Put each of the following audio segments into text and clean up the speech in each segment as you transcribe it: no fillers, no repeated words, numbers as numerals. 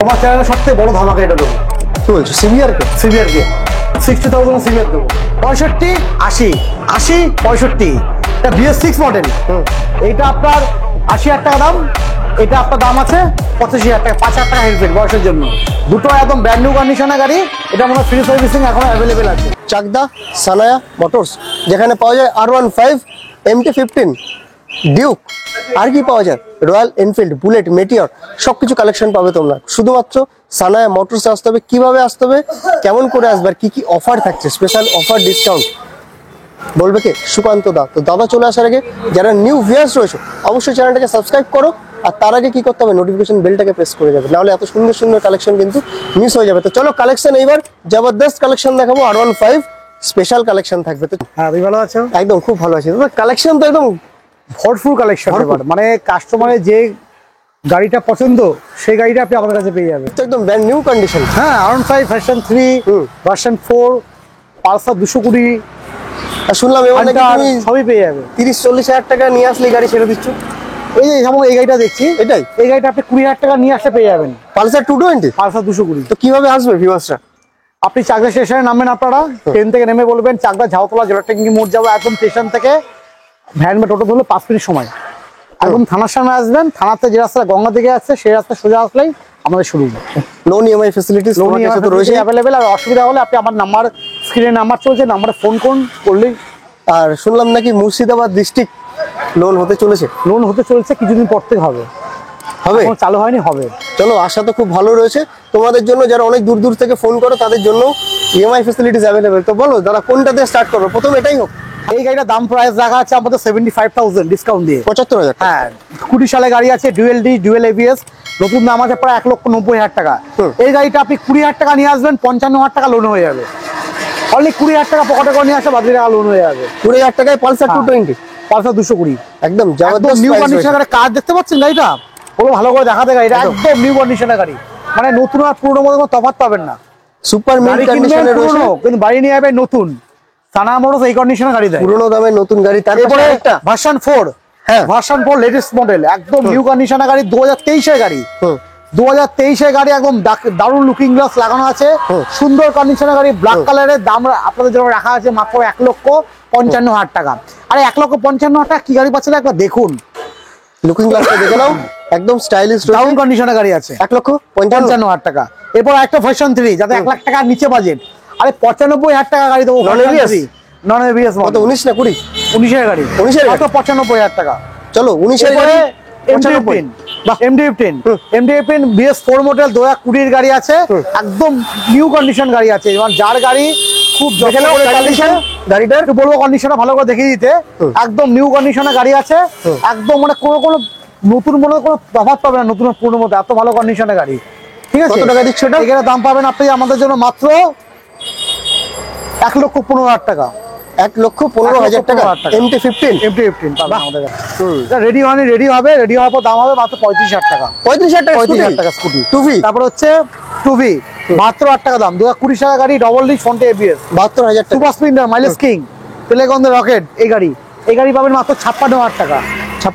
তোমার চ্যানেলের সবথেকে বড় ধামাকা এটা দেবো। কি বলছো? সিভিআর কে 60,000 সিভিআর দেবো। 65, 80, 80, 65। এটা BS6 মডেল। এইটা আপনার 80,000 টাকা দাম। এটা আপনার দাম আছে 85,000 টাকা, 5,000 টাকা হেল্পের বয়সের জন্য। দুটো একদম ব্র্যান্ড নিউ কন্ডিশনের গাড়ি। এটা মনে ফ্রি সার্ভিসিং এখন অ্যাভেলেবেল আছে। চাকদা সানায়া মোটরস, যেখানে পাওয়া যায় R15, MT15, ডিউক, আর কি পাওয়া যায়, রয়্যাল এনফিল্ড, বুলেট, মেটিওর, সবকিছু কালেকশন পাবে তোমরা শুধুমাত্র সানায়া মোটরসে আসতে হবে। কিভাবে আসতে হবে, কেমন করে আসবে, আর কি কি অফার থাকছে, স্পেশাল অফার, ডিসকাউন্ট বলবে কে? সুকান্ত দা। তো দাদা চলে আসার আগে যারা নিউ ভিউয়ার্স রয়েছে অবশ্যই চ্যানেলটাকে সাবস্ক্রাইব করো, আর তার আগে কি করতে হবে, নোটিফিকেশন বেলটাকে প্রেস করে যাবে, নাহলে এত সুন্দর সুন্দর কালেকশন কিন্তু মিস হয়ে যাবে। তো চলো কালেকশন, এইবার জবরদস্ত কালেকশন দেখাবো, R15 স্পেশাল কালেকশন থাকবে। তো হ্যাঁ, তুমি ভালো আছো? একদম খুব ভালো আছে দাদা, কালেকশন তো একদম ভরপুর কালেকশন। মানে কাস্টমারের যে গাড়িটা পছন্দ সেই গাড়িটা আপনি আমাদের কাছে পেয়ে যাবেন। একদম ব্র্যান্ড নিউ কন্ডিশন। হ্যাঁ, R15 ভার্সন 3, ভার্সন 4, পালসার 220, আর শুনলাম এবার নাকি তুমি সবই পেয়ে যাবে। 30-40 হাজার টাকা নিয়ে আসলে গাড়ি ছেড়ে দিচ্ছ। এই যে যেমন এই গাড়িটা দেখছি, এটাই এই গাড়িটা আপনি 20,000 টাকা নিয়ে আসতে পেয়ে যাবেন। Pulsar 220, Pulsar 220। তো কিভাবে আসবে ভিউয়ার্সরা? আপনি চাকদা স্টেশনে নামবেন, আপনারা ট্রেন থেকে নেমে বলবেন চাকদা ঝাউতলা জেলাটেঙ্গি মোড় যাবো। একদম স্টেশন থেকে ভ্যান বা টোটো ধরলে 5 মিনিট সময়। একদম থানার সামনে আসবেন, থানাতে যে রাস্তা গঙ্গা দিকে আছে সেই রাস্তা সোজা আসলেই আমাদের শুরু। লোন ইএমআই ফ্যাসিলিটিস লোন তো রয়েছে অ্যাভেলেবেল। আর অসুবিধা হলে আপনি আমার নাম্বার, স্ক্রিনে নাম্বার চলছে, নাম্বারে ফোন করলেই। আর শুনলাম নাকি মুর্শিদাবাদ ডিস্ট্রিক্ট লোন হতে চলেছে। লোন হতে চলছে, কিছুদিন পর থেকে হবে। এখন চালু হয়নি, হবে। চলো, আশা তো খুব ভালো রয়েছে তোমাদের জন্য, যারা অনেক দূর দূর থেকে ফোন করো তাদের জন্য ইএমআই ফ্যাসিলিটিস অ্যাভেলেবেল। তো বলো দাদা, কোনটা দিয়ে স্টার্ট করবো? প্রথম এটাই হোক। এই গাড়িটার দাম প্রাইস রাখা আছে আমাদের 75,000 ডিসকাউন্ট দিয়ে। 75,000। হ্যাঁ, 20 সালে গাড়ি আছে, ডুয়েল ডি, ডুয়েল ABS, নতুন দাম আছে প্রায় 1,90,000 টাকা। এই গাড়িটা আপনি 20,000 টাকা নিয়ে আসবেন, 55,000 টাকা লোন হয়ে যাবে। অনলি 20,000 টাকা পকেটে করে নিয়ে আসে, বাকি টাকা লোন হয়ে যাবে। 20,000 টাকায় পালসার 220, পালসার 220 একদম জবরদস্ত নিউ কন্ডিশনের গাড়ি। কার দেখতে পাচ্ছেন গাড়িটা? পুরো ভালো করে দেখাতে, গাড়িটা একদম নিউ কন্ডিশনের গাড়ি। মানে নতুন আর পুরোনোর মধ্যে কোনো তফাৎ পাবেন না। সুপার মিড কন্ডিশনে রয়েছে, কিন্তু বাড়ি নিয়ে যাবে নতুন। সানা মোটরস এই কন্ডিশনের গাড়ি দেয়, পুরোনো দামে নতুন গাড়ি। তারপরে একটা ভার্সন 4, হ্যাঁ ভার্সন 4 লেটেস্ট মডেল, একদম নিউ কন্ডিশনের গাড়ি, 2023 এর গাড়ি। 2023 এর গাড়ি, একদম দারুণ লুকিং গ্লাস লাগানো আছে, সুন্দর কন্ডিশনের গাড়ি, ব্ল্যাক কালারের। দাম আপনাদের জন্য রাখা আছে মাত্র 1,55,000 টাকা। আরে 1,55,000 টাকা কি গাড়ি পাচ্ছেন একবার দেখুন। লুকিং গ্লাসটা দেখে নাও, একদম স্টাইলিশ দারুণ কন্ডিশনের গাড়ি আছে, 1,55,000 টাকা। এরপর একটা ভার্সন 3 যাতে 1 লাখ টাকার নিচে বাজেট। আরে 95,000 টাকা গাড়ি দেবো, নন এবিএস কত, 19 না 20? 19 এর গাড়ি, 19 এর মাত্র 95,000 টাকা। চলো 19 এর গাড়ি, MT15 BS4 মডেল 2020 এর গাড়ি আছে, একদম নিউ কন্ডিশন গাড়ি আছে। যার গাড়ি খুব কন্ডিশন, গাড়িটা একটু বলবো কন্ডিশনটা ভালো করে দেখিয়ে দিতে। একদম নিউ কন্ডিশনের গাড়ি আছে, একদম মানে কোনো নতুন মনে কোনো তফাৎ পাবে না নতুন পুরোনোর মধ্যে, এত ভালো কন্ডিশনের গাড়ি। ঠিক আছে, কত টাকা দিচ্ছ এটা? এখানে দাম পাবেন আপনি আমাদের জন্য মাত্র 1,15,000 টাকা। 1,15,000 টাকা MT15 পাবেন আমাদের কাছে। রেডি হয়নি, রেডি হবে, রেডি হওয়ার পর দাম হবে মাত্র 35,000 টাকা। 35,000 টাকা স্কুটি। 2V। তারপর হচ্ছে 2V, মাত্র 8 টাকা দাম। 2020 সালের গাড়ি, ডবল ডিস্ক, ফ্রন্টে ABS, 72,000 টাকা। সুপার স্প্লেন্ডার, মাইলেজ কিং, প্লেগন রকেট। এই গাড়ি পাবেন মাত্র 56,000 টাকা।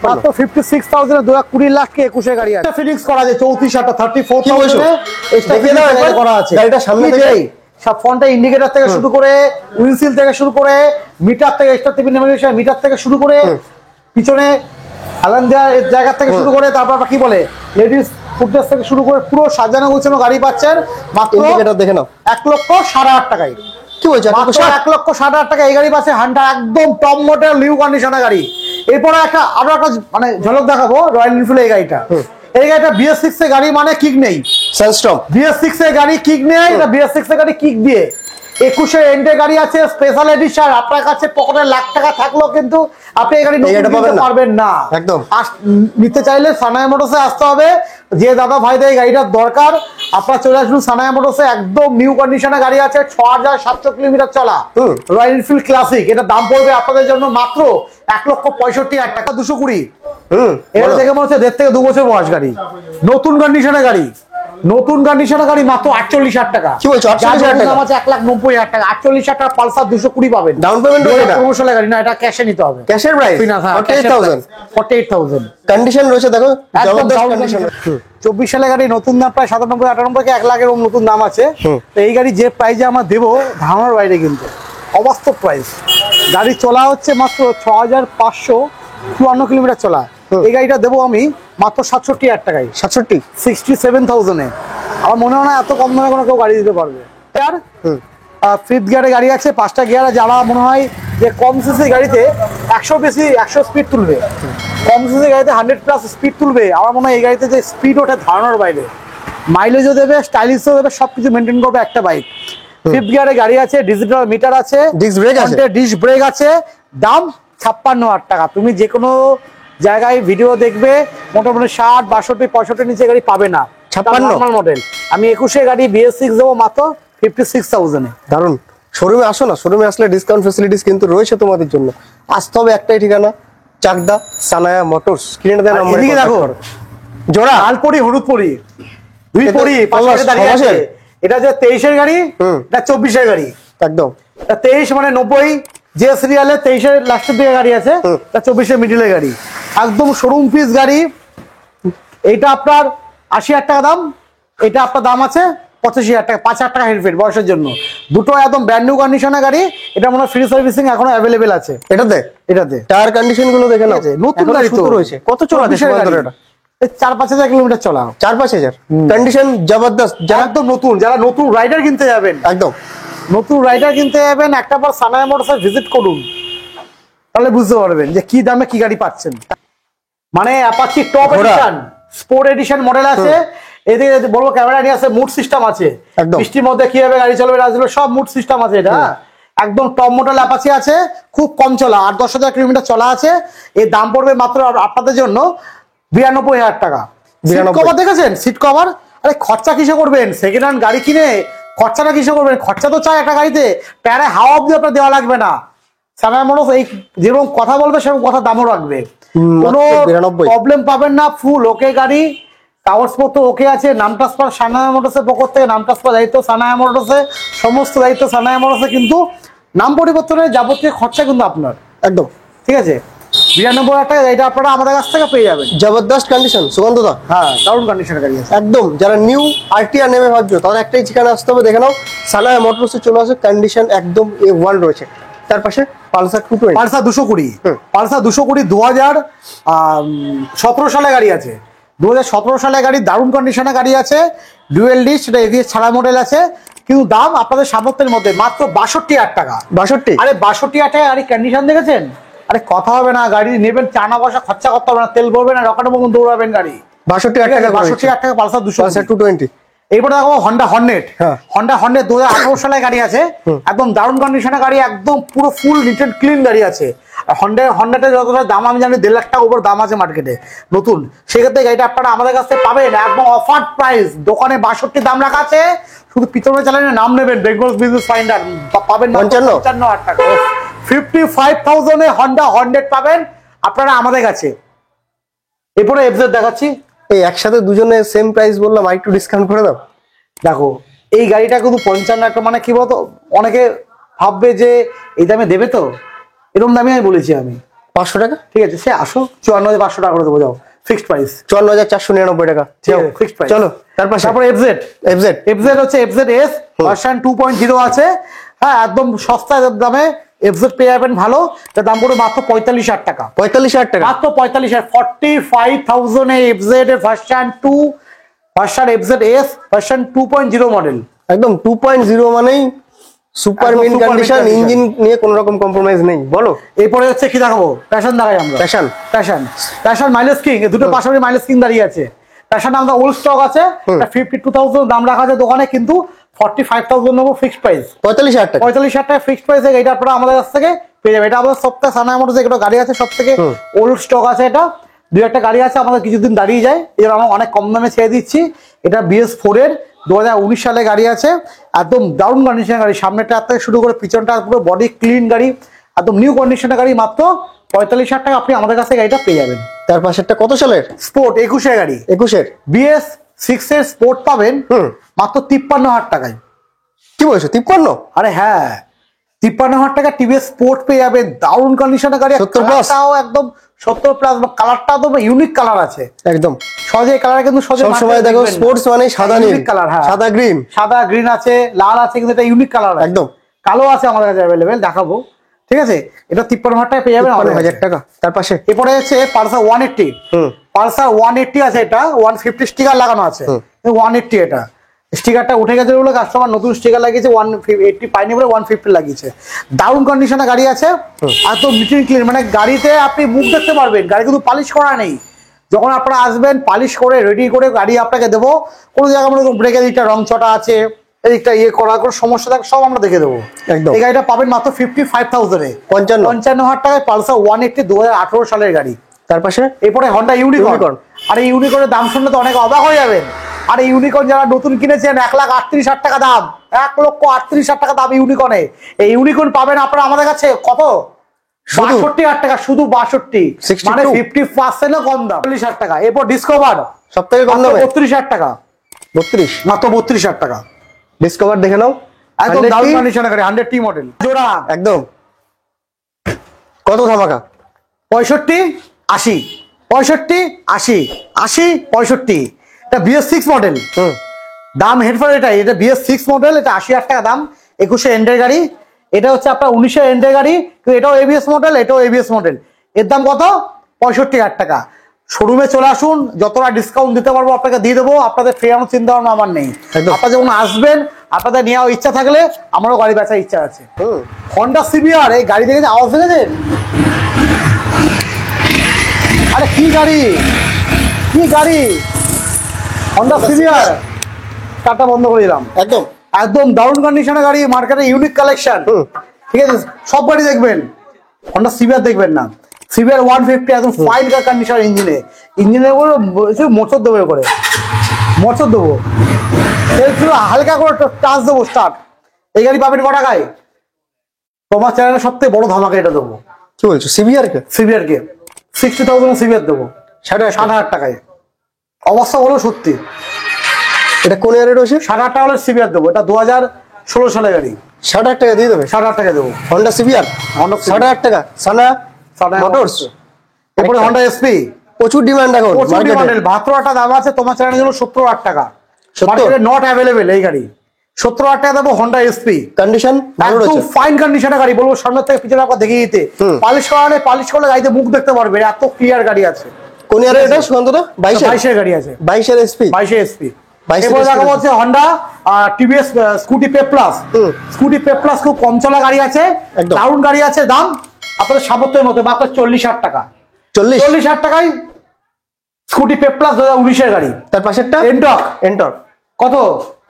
মাত্র 56,000 2020 লাখ 21 গাড়ি আছে। ফিনিক্স করা আছে 34,000 34,000 করা আছে। গাড়িটা সামনে থেকে সব ফ্রন্টে ইন্ডিকেটর থেকে শুরু করে, উইন্ডশিল্ড থেকে শুরু করে, মিটার থেকে এক্সট্রা টিভি নেভিগেশন মিটার থেকে শুরু করে, পিছনে হেলান দেওয়ার জায়গা থেকে শুরু করে, তারপর কি বলে লেডিস ফুটড্রেস থেকে শুরু করে পুরো সাজানো গোছানো গাড়ি পাচ্ছেন মাত্র ইন্ডিকেটর দেখে নাও 1,60,000 টাকায়। কি বলছো? 1,60,000 টাকা এই গাড়ি পাচ্ছে। হান্টার একদম টপ মডেল নিউ কন্ডিশনের গাড়ি। এরপরে আরো একটা মানে ঝলক দেখাবো রয়্যাল এনফিল্ড। এই গাড়িটা BS6 এর গাড়ি, মানে কিক নেই। স্যান্ডস্টর্ম BS6 এর গাড়ি কিক নেই, এটা BS6 এর গাড়ি কিক দিয়ে 21 এর এন্ডে গাড়ি আছে, স্পেশাল এডিশন। আপনার কাছে পকেটে লাখ টাকা থাকলেও কিন্তু আপনি এই গাড়ি নিতে পারবেন না। একদম নিতে চাইলে সানায়া মোটরসে আসতে হবে। যে দাদা ভাইদের এই গাড়িটার দরকার আপনারা চলে আসুন সানায়া মোটরসে। একদম নিউ কন্ডিশনে গাড়ি আছে, 6,700 কিলোমিটার চলা রয়্যাল এনফিল্ড ক্লাসিক। এটা দাম পড়বে আপনাদের জন্য মাত্র 1,65,000 টাকা। 220 এটা দেখে মনে হচ্ছে 1.5 থেকে 2 বছর বয়স গাড়ি, নতুন কন্ডিশনের গাড়ি। নতুন কন্ডিশনের গাড়ি মাত্র 48,000 টাকা। কি বলছো? 48,000 টাকা দাম আছে 1,90,000 টাকা। 48,000 টাকা পালসার 220 পাবেন। ডাউন পেমেন্ট হবে না? প্রমোশনাল গাড়ি না, এটা ক্যাশে নিতে হবে। ক্যাশের প্রাইস 48,000। 48,000 কন্ডিশন রয়েছে দেখো, একদম জবরদস্ত দারুণ কন্ডিশন। condition। 24 সালের গাড়ি নতুন দাম প্রায় 97-98 কে 1 লাখের নতুন দাম আছে। তো এই গাড়ি যে প্রাইসে আমরা দেবো ধারণার বাইরে, কিন্তু অবাস্তব প্রাইস। গাড়ি চলা হচ্ছে মাত্র 6,554 কিলোমিটার চলা। এই গাড়িটা দেবো আমি মাত্র 67,000 টাকায়। 67 67,000 আমার মনে হয় না এত কম দামে কোনো কেউ গাড়ি দিতে পারবে। আর ফিফথ গিয়ারে গাড়ি আছে, 5টা গিয়ারে, যারা মনে হয় যে কম সিসি গাড়িতে 100 স্পিড তুলবে, কম সিসি গাড়িতে 100+ স্পিড তুলবে, আমার মনে হয় এই গাড়িতে যে স্পিড ওঠে ধারণার বাইরে। মাইলেজও দেবে, স্টাইলিশও দেবে, সবকিছু মেনটেন করবে একটা বাইক। ফিফথ গিয়ারে গাড়ি আছে, ডিজিটাল মিটার আছে, ডিস্ক ব্রেক আছে, ডিস্ক ব্রেক আছে। দাম 56,000 টাকা। তুমি যে কোনো জায়গায় ভিডিও দেখবে মোটামুটি 60, 62, 65 নিচে গাড়ি পাবে না। 56 মডেল। আমি 21 গাড়ি BS6 দেবো মাত্র 56,000 এ। দারুন। শোরুমে আসো না, শোরুমে আসলে ডিসকাউন্ট ফ্যাসিলিটিস কিন্তু রয়েছে তোমাদের জন্য। আসতে হবে একটাই ঠিকানা, চাকদা সানায়া মোটরস। স্ক্রিনে দেওয়া নম্বরে এদিকে দেখো, জোড়া লালপরি হলুদপরি দুই এটা পরি পাশে দাঁড়িয়ে আছে। এটা যে 23-এর গাড়ি, এটা 24-এর গাড়ি। একদম 23 মানে 90 যে সিরিয়ালে, 23-এর লাস্টের দিকে গাড়ি আছে, এটা 24-এর মিডিলের গাড়ি। একদম শোরুম পিস গাড়ি। এইটা আপনার 80,000 টাকা দাম। এটা আপনার দাম আছে 85,000 টাকা। 5,000 টাকা হেলমেট বয়সের জন্য। দুটো একদম ব্র্যান্ড নিউ কন্ডিশনের গাড়ি। এটা মনে হয় ফ্রি সার্ভিসিং এখনো অ্যাভেলেবেল আছে। এটাতে টায়ার কন্ডিশন গুলো দেখে নাও, নতুন গাড়ি তো রয়েছে। কত চলা আছে এটা? 4-5,000 কিলোমিটার চলা। 4-5,000 কন্ডিশন জবরদস্ত। যারা একদম নতুন, যারা নতুন রাইডার কিনতে যাবেন, একদম নতুন রাইডার কিনতে যাবেন, একটা বার সানায়া মোটরসে ভিজিট করুন, তাহলে বুঝতে পারবেন যে কি দামে কি গাড়ি পাচ্ছেন। মানে Apache top edition, sport edition model আছে। এদিকে বলবো ক্যামেরা নিয়ে আছে, মুড সিস্টেম আছে। বৃষ্টির মধ্যে কিভাবে গাড়ি চলবে না চলবে সব মুড সিস্টেম আছে। এটা একদম টপ মডেল অ্যাপাচি আছে, খুব কম চলা, 8-10,000 কিলোমিটার চলা আছে। এর দাম পড়বে মাত্র আপনাদের জন্য 92,000 টাকা। সিট কভার দেখেছেন? সিট কভার, আরে খরচা কিসে করবেন? সেকেন্ড হ্যান্ড গাড়ি কিনে খরচাটা কিসে করবেন? খরচা তো চাই একটা গাড়িতে, টায়ারে হাওয়া অব্দি আপনার দেওয়া লাগবে না। সানায়া মোটরস এই যেরকম কথা বলবে সেরকম কথা দামও রাখবে, কোনো প্রবলেম পাবেন না। ফুল ওকে গাড়ি, কাগজপত্র ওকে আছে। নাম ট্রান্সফার সানায়া মোটরসের পক্ষ থেকে, নাম ট্রান্সফার দায়িত্ব সানায়া মোটরসে, সমস্ত দায়িত্ব সানায়া মোটরসে। কিন্তু নাম পরিবর্তনের যাবতীয় খরচা কিন্তু আপনার একদম ঠিক আছে। 92,000 টাকা এটা আপনারা আমাদের কাছ থেকে পেয়ে যাবেন। জবরদস্ত কন্ডিশন সুগন্ধদা। হ্যাঁ, দারুণ কন্ডিশনের গাড়ি আছে একদম। যারা নিউ আরটিআর নেমে ভাবছো তাদের একটাই ঠিকানা আসতে হবে, দেখে নাও সানায়া মোটরসে চলে আসে। কন্ডিশন একদম A1 রয়েছে। তার পাশে পালসার 220, পালসার 220, পালসার 220 2017 সালে গাড়ি আছে। 2017 সালে গাড়ি, দারুণ কন্ডিশনের গাড়ি আছে। ডুয়েল ডিস্ক, এটা এভিএস ছাড়া মডেল আছে। কিন্তু দাম আপনাদের সামর্থ্যের মধ্যে মাত্র 62,000 টাকা। 62? আরে 62,000 টাকা গাড়ি কন্ডিশন দেখেছেন? আরে কথা হবে না, গাড়ি নেবেন, চানা পয়সা খরচা করতে হবে না, তেল ভরবেন না, রকেটের মতন দৌড়াবেন গাড়ি। 62,000 টাকা, 62,000 টাকা পালসার 220। এইবার দেখো হন্ডা হর্নেট। হন্ডা হর্নেট 2018 সালে গাড়ি আছে, একদম দারুণ কন্ডিশনের গাড়ি, একদম পুরো ফুল নিট এন্ড ক্লিন গাড়ি আছে। হন্ডাতে যতটা দাম আমি জানি 1.5 লাখ টাকা উপর দাম আছে মার্কেটে নতুন। সেক্ষেত্রে গাড়িটা আপনারা আমাদের কাছ থেকে পাবেন একদম অফার প্রাইস। দোকানে 62 দাম রাখা আছে, শুধু পিছনে চালানোর নাম নেবেন বেঙ্গল বিজনেস ফাইন্ডার, পাবেন 55,000 টাকা। 55,000 এ হন্ডা হর্নেট পাবেন আপনারা আমাদের কাছে। এরপরে এফজেড দেখাচ্ছি। এই একসাথে দুজনে সেম প্রাইস বললাম, আর একটু ডিসকাউন্ট করে দাও। দেখো এই গাড়িটা কিন্তু 55 একটা, মানে কি বলতো, অনেকে ভাববে যে এই দামে দেবে, তো এরকম দামে আমি বলেছি আমি 500 টাকা। ঠিক আছে, সে আসো 54,500 টাকা করে দেবো, যাও ফিক্সড প্রাইস 54,499 টাকা। Fixed price. চলো তারপর এফজেড হচ্ছে এফজেড এস ভার্সন 2.0 আছে। হ্যাঁ, একদম সস্তা দামে এফজেড পেয়ে যাবেন ভালো। তার দাম পড়বে মাত্র 45,000 টাকা। 45,000 টাকা মাত্র 45,000। 45,000 এ এফজেড এর version FZ S version 2.0 model. একদম 2.0 মানেই সুপার মিন কন্ডিশন, ইঞ্জিন নিয়ে কোনো রকম কম্প্রোমাইজ নেই। বলো এরপরে হচ্ছে কি দেখাবো? প্যাশন দেখাই আমরা। প্যাশন মাইলেজ কিং, দুটো পাশাপাশি মাইলেজ কিং দাঁড়িয়ে আছে। প্যাশন আমাদের ওল্ড স্টক আছে, 52,000 দাম রাখা আছে দোকানে, কিন্তু 45,000 নেবো ফিক্সড প্রাইস। 45,000 টাকা। 45,000 টাকা ফিক্সড প্রাইসে এটা আপনারা আমাদের কাছ থেকে পেয়ে যাবে। এটা আমাদের সপ্তাহে সানায়া মোটরসে একটা গাড়ি আছে, সব থেকে ওল্ড স্টক আছে। এটা 2-1টা গাড়ি আছে আমাদের কিছুদিন দাঁড়িয়ে যায়, এর আমরা অনেক কম দামে ছেড়ে দিচ্ছি। এটা BS4 এর 2019 সালে গাড়ি আছে, একদম দারুণ কন্ডিশনের গাড়ি। সামনেটা থেকে শুরু করে পিছনটা পুরো বডি ক্লিন গাড়ি, একদম নিউ কন্ডিশনের গাড়ি। মাত্র 45,000 টাকা আপনি আমাদের কাছে গাড়িটা পেয়ে যাবেন। তার পাশেরটা কত সালের? স্পোর্ট 21-এর গাড়ি, 21-এর BS 6 এর স্পোর্ট পাবেন মাত্র 53,000 টাকায়। কি বলছো 53? আরে হ্যাঁ, 53,000 টাকা টিভিএস স্পোর্ট পেয়ে যাবেন, দারুণ কন্ডিশনের গাড়ি। 70+? একদম 70+, কালারটা একদম ইউনিক কালার আছে একদম সহজে। কালার কিন্তু সব সময় দেখো স্পোর্টস মানে সাদা নীল কালার, হ্যাঁ সাদা গ্রিন, সাদা গ্রিন আছে, লাল আছে, কিন্তু এটা ইউনিক কালার একদম। কালো আছে আমাদের কাছে অ্যাভেলেবেল, দেখাবো। ঠিক আছে, এটা 53,000 টাকা পেয়ে যাবেন, 53,000 টাকা। তার পাশে এরপরে হচ্ছে পালসার 180। পালসার 180 আছে, এটা 150 স্টিকার লাগানো আছে, 180 এটা স্টিকারটা উঠে গেছে বলে কাস্টমার নতুন স্টিকার লাগিয়েছে, 180 পাইনি বলে 150 লাগিয়েছে। দারুণ কন্ডিশনে গাড়ি আছে, একদম নিট এন্ড ক্লিন, মানে গাড়িতে আপনি মুখ দেখতে পারবেন, গাড়ি কিন্তু পালিশ করা নেই। যখন আপনারা আসবেন পালিশ করে রেডি করে গাড়ি আপনাকে দেবো। কোনো জায়গায় মনে করুন ব্রেকের দিকটা রং চটা আছে, এদিকটা ইয়ে করার কোনো সমস্যা থাকে সব আমরা দেখে দেবো। একদম। এই গাড়িটা পাবেন মাত্র 55,000-এ, 55,000 টাকায় পালসার 180 2018 সালের গাড়ি। তার পাশে এরপরে হন্ডা ইউনিকর্ন। আর এই ইউনিকর্নের দাম শুনলে তো অনেক অবাক হয়ে যাবেন। আর এই ইউনিকর্ন যারা নতুন কিনেছেন 1,38,000 টাকা দাম, 1,38,000 টাকা দাম ইউনিকর্নে। এই ইউনিকর্ন পাবেন আপনারা আমাদের কাছে কত? 62,000 টাকা, শুধু 62, মানে 50% কম দাম, 40,000 টাকা। এরপর ডিসকভার সব থেকে কম দামে 32,000 টাকা, 32, মাত্র 32,000 টাকা। ডিসকভার দেখে নাও, একদম দারুণ কন্ডিশনে গাড়ি, 100T মডেল জোড়া, একদম। কত ধামাকা? 65, 80, 65, 80, 80, 65। এটা BS6 মডেল, দাম হেডফোন এটা BS6 মডেল, এটা 80,000 টাকা দাম। 21 এন্ডের গাড়ি, এটা হচ্ছে আপনার 19 এন্ডের গাড়ি, কিন্তু এটাও ABS মডেল, এটাও ABS মডেল। এর দাম কত? 65,000 টাকা। শোরুমে চলে আসুন, যতটা ডিসকাউন্ট দিতে পারবো আপনাকে দিয়ে দেবো, আপনাদের ফেরানোর চিন্তা ভাবনা আমার নেই। আপনারা যখন আসবেন, আপনাদের নেওয়ার ইচ্ছা থাকলে আমারও গাড়ি বেচার ইচ্ছা আছে। হন্ডা CBR, এই গাড়ি দেখে আওয়াজ দেখেছেন? আরে কি গাড়ি, কি গাড়ি! হন্ডা CBR, কাটা বন্ধ করে দিলাম। একদম একদম দারুণ কন্ডিশনের গাড়ি, মার্কেটে ইউনিক কালেকশন। ঠিক আছে, সব গাড়ি দেখবেন, হন্ডা CBR দেখবেন না। CBR 150 একদম ফাইন কন্ডিশন, ইঞ্জিনে মোটর দেবো করে, মোটর দেবো, হালকা করে টাচ দেবো, স্টার্ট। এই গাড়ি পাবেন ক টাকায়? তোমার চ্যানেলের সবথেকে বড় ধামাকা এটা দেবো। কি বলছো? CBR কে 60,000 CBR দেবো, 60,000 টাকায়। অবস্থা বলো সত্যি। এটা কোন ইয়ারে রয়েছে? 60,000 টাকা হলে CBR দেবো, এটা 2016 সালের গাড়ি। 60,000 টাকা দিয়ে দেবে? 60,000 টাকা দেবো, হন্ডা CBR, Honda CBR। 60,000 টাকা। সানা মোটরস, এরপরে হন্ডা SP, প্রচুর ডিমান্ড এখন মার্কেটে। মডেল 72,000 দাম আছে, তোমার চ্যানেলের জন্য 70,000 টাকা। 70? মার্কেটে নট অ্যাভেলেবেল এই গাড়ি, 70,000 টাকা দেবো। হন্ডা SP কন্ডিশন ভালো একদম রয়েছে, ফাইন কন্ডিশনের গাড়ি, বলবো সামনে থেকে পিছনে আপনার দেখিয়ে দিতে। পালিশ করালে, পালিশ করলে গাড়িতে মুখ দেখতে পারবে, এত ক্লিয়ার গাড়ি আছে। কোন ইয়ারে এটা সুকান্তদা? 22 এর গাড়ি আছে, 22 এর SP, 22 SP। 22 এরপরে SP দেখাবো হচ্ছে Honda TVS scooty pay plus. Scooty pay plus খুব কম চলা গাড়ি আছে, একদম। দারুণ গাড়ি আছে। দাম আপনাদের সামর্থ্যের মতো, মাত্র 40,000 টাকা। 40,000 টাকায় স্কুটি পে প্লাস 2019 এর গাড়ি। তার পাশেরটা এন্টর কত?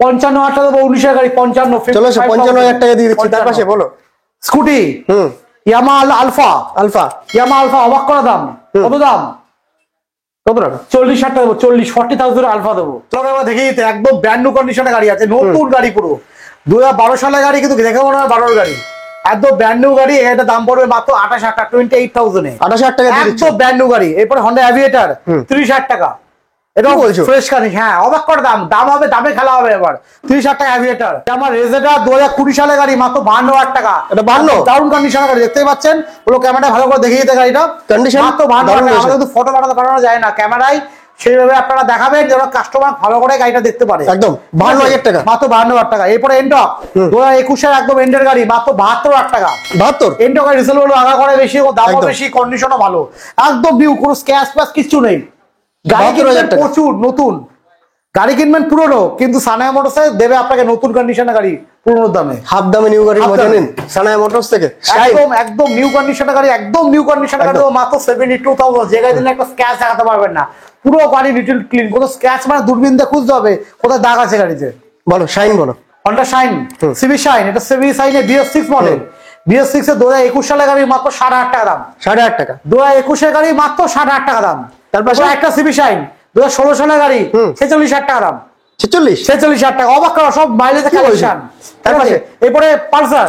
55,000 টাকা দেবো, 19 এর গাড়ি 55। চলো 55,000 টাকা দিয়ে দিচ্ছি। তার পাশে বলো স্কুটি ইয়ামা আলফা, ইয়ামা আলফা, অবাক করা দাম। কত দাম? কত টাকা? 40,000 টাকা দেবো, 40,000 আলফা দেবো। দেখিয়ে দিতে, একদম ব্র্যান্ড নিউ কন্ডিশনের গাড়ি আছে, নতুন গাড়ি পুরো 2012 সালের গাড়ি, কিন্তু দেখে মনে হয় 12 গাড়ি। একদম ব্র্যান্ড নিউ গাড়ি, এটা দাম পড়বে মাত্র 28,000 টাকা, 28,000-এ। 28,000 টাকা দিয়ে দিচ্ছি, একদম ব্র্যান্ড নিউ গাড়ি। এরপরে হন্ডা অ্যাভিয়েটার 30,000 টাকা, এটা বলছো ফ্রেশ গাড়ি। হ্যাঁ, অবাক করে দাম, দাম হবে, দামে খেলা হবে এবার। 30,000 টাকা অ্যাভিয়েটার। আমার রেজেটার 2020 সালের গাড়ি, মাত্র 52,000 টাকা। এটা 52? দারুণ কন্ডিশনের গাড়ি, দেখতেই পাচ্ছেন। ওগুলো ক্যামেরা ভালো করে দেখিয়ে দিতে গাড়িটা, কন্ডিশন মাত্র 52,000 টাকা। আমাদের কিন্তু ফটো পাঠানো যায় না ক্যামেরায়, সেইভাবে আপনারা দেখাবেন যেন কাস্টমার ভালো করে গাড়িটা দেখতে পারে। একদম 52,000 টাকা, মাত্র 52,000 টাকা। এরপরে এন্টক 2021 এর একদম এন্ডের গাড়ি, মাত্র 72,000 টাকা। 72? এন্টক রিসেল হলো আগা করে বেশি, দামও বেশি, কন্ডিশনও ভালো, একদম নিউ, কোনো স্ক্র্যাচ প্যাচ কিছু নেই। গাড়ি কিনবেন প্রচুর নতুন, গাড়ি কিনবেন পুরনো, কিন্তু সানায়া মোটরসে দেবে আপনাকে নতুন কন্ডিশনের গাড়ি পুরনো দামে, হাফ দামে নিউ গাড়ির মজা নিন সানায়া মোটরস থেকে। একদম নিউ কন্ডিশনের গাড়ি, একদম নিউ কন্ডিশনের গাড়ি মাত্র 72,000। যে গাড়ি দিলে একটা স্ক্র্যাচ দেখাতে পারবেন না, পুরো গাড়ি লিটল ক্লিন, কোনো স্ক্র্যাচ মানে দূরবীন দিয়ে খুঁজতে হবে কোথায় দাগ আছে গাড়িতে। বলো শাইন, বলো হন্ডা শাইন, সিবি শাইন, এটা সিবি শাইনে BS6 মডেল। BS6 এর 2021 সালের গাড়ি, মাত্র 60,000 টাকা দাম। 60,000 টাকা 2021 এর গাড়ি, মাত্র 60,000 টাকা দাম। তারপর একটা সিবি শাইন 2016 সালের গাড়ি, 46,000 টাকা দাম। 46,000 টাকা, অবাক করা, সব মাইলেজে কালেকশন। এরপরে পালসার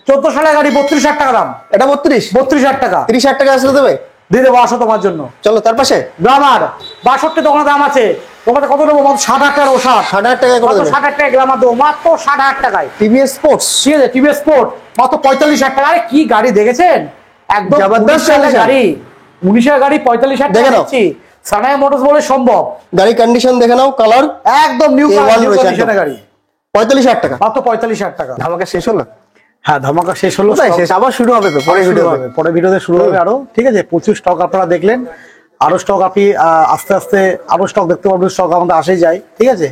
14 সালের গাড়ি, 32,000 টাকা দাম। এটা 32,000 টাকা, 30,000 টাকা আসলে দেবে, দিয়ে দেবো, আসো তোমার জন্য। চলো তার পাশে গ্রামার 62 দোকানে দাম আছে, তোমাকে কত নেবো? মাত্র 60,000 টাকা, 60,000 টাকায় করে দেবে 60,000 টাকা গ্লামার দেবো, মাত্র 60,000 টাকায়। টিভিএস স্পোর্টস, ঠিক আছে, টিভিএস স্পোর্ট মাত্র 45,000 টাকা। আরে কি গাড়ি দেখেছেন, একদম জবরদস্ত 19 condition। গাড়ি, 19 গাড়ি 45,000 দেখে টাকা নাও। দিচ্ছি। সানায়া মোটরস বলে সম্ভব, গাড়ি কন্ডিশন দেখে নাও, কালার একদম নিউ A1 রয়েছে কন্ডিশনের একদম। গাড়ি, 45,000 টাকা। মাত্র 45,000 টাকা। ধামাকা শেষ হলো? হ্যাঁ, ধামাকা শেষ হলো। কোথায় শেষ? আবার শুরু হবে তো, পরে ভিডিও হবে। পরে ভিডিওতে শুরু হবে আরো। ঠিক আছে, প্রচুর স্টক আপনারা দেখলেন, আরো স্টক আপনি আস্তে আস্তে আরো স্টক দেখতে পারবেন। স্টক আমাদের আসেই যায়। ঠিক আছে,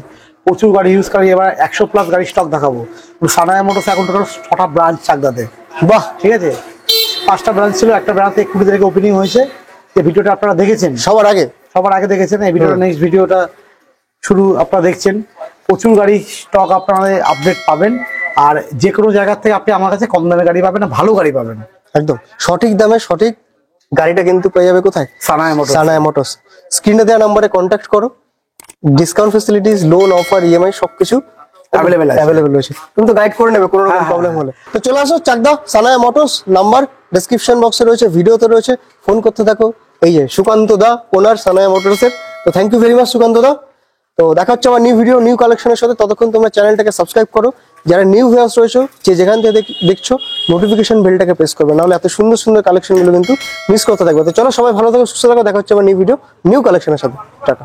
প্রচুর গাড়ি ইউজ গাড়ি, এবার 100+ গাড়ি স্টক দেখাবো। সানায়া মোটরস এখন টোটাল 6টা ব্রাঞ্চ চাকদাতে। বাহ, ঠিক আছে, 5টা ব্রাঞ্চ ছিল, একটা ব্রাঞ্চ 1 তারিখে ওপেনিং হয়েছে। এই ভিডিওটা আপনারা দেখেছেন, সবার আগে সবার আগে দেখেছেন। এই ভিডিওটা নেক্সট ভিডিওটা শুরু আপনারা দেখছেন। প্রচুর গাড়ি স্টক আপনারা আপডেট পাবেন, আর যে কোনো জায়গা থেকে আপনি আমার কাছে কম দামে গাড়ি পাবেন, না ভালো গাড়ি পাবেন। একদম সঠিক দামে সঠিক গাড়িটা কিন্তু পেয়ে যাবে কোথায়? সানায়া মোটরস। সানায়া মোটরস। স্ক্রিনে দেওয়া নম্বরে কন্ট্যাক্ট করো। Discount facilities, loan offer, EMI সবকিছু Available আছে। অ্যাভেলেবল রয়েছে। তুমি তো গাইড করে নেবে কোনো রকম হ্যাঁ, প্রবলেম হলে। তো চলে আসো Chakdah Sanaya motors. Number description বক্সে রয়েছে, ভিডিওতে রয়েছে, ফোন করতে থাকো। এই যে সুকান্ত দা, ওনার সানায়া মোটরসের। তো thank you very much Sukanta দা। তো দেখা হচ্ছে আমার নিউ ভিডিও, নিউ কালেকশনের সাথে। ততক্ষণ তোমরা চ্যানেলটাকে সাবস্ক্রাইব করো। যারা নিউ ভিউয়ার্স রয়েছে, যে যেখান থেকে দেখছো, নোটিফিকেশন বেলটাকে প্রেস করবে, নাহলে এত সুন্দর সুন্দর কালেকশনগুলো কিন্তু মিস করতে থাকবে। তো চলো, সবাই ভালো থাকো, সুস্থ থাকো। দেখা হচ্ছে আমার নিউ ভিডিও, নিউ কালেকশনের সাথে। টাটা।